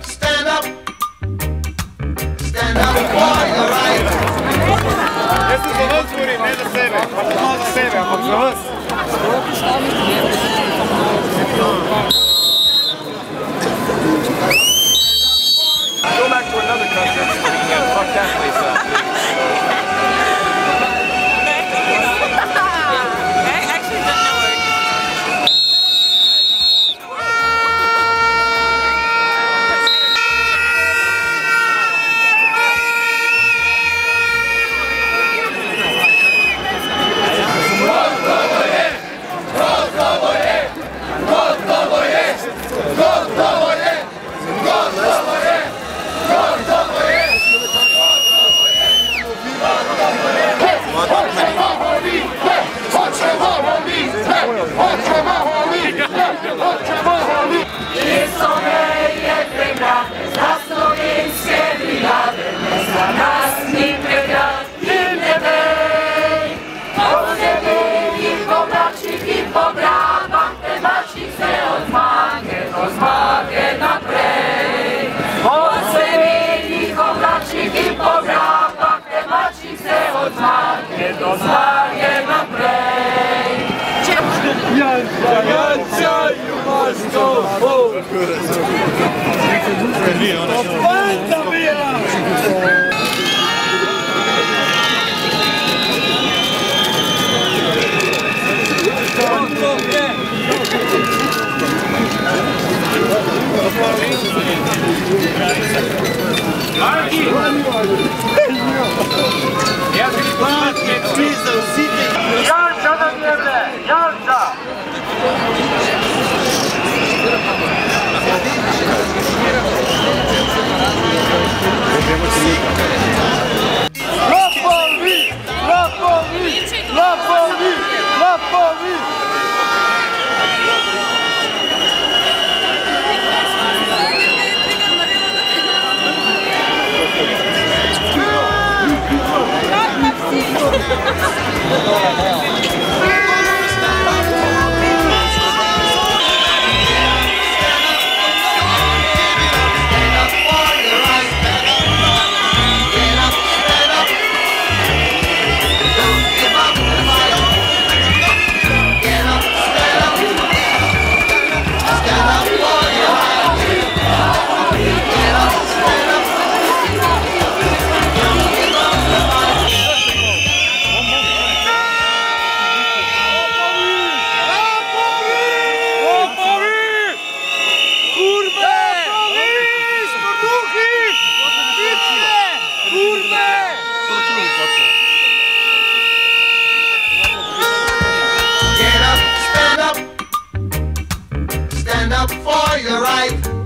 stand up. Stand up for your right. Jaz sem za vas govorim, ne za sebe. Pa ne malo za sebe, ampak za vas. Go back to another country. Fuck that place up. Za slovenske brigade, ne za nas ni pregrad in ne bej. Od severnih povračnih in po grabah, tebačnih se od zmage do zmage naprej. Od severnih povračnih in po grabah, tebačnih se od zmage do zmage naprej. Janša, Janša, you must go home. Avanza via! Janša na njevle! Janša! Lopovi! Lopovi! Lopovi! Lopovi! Stand up for your right.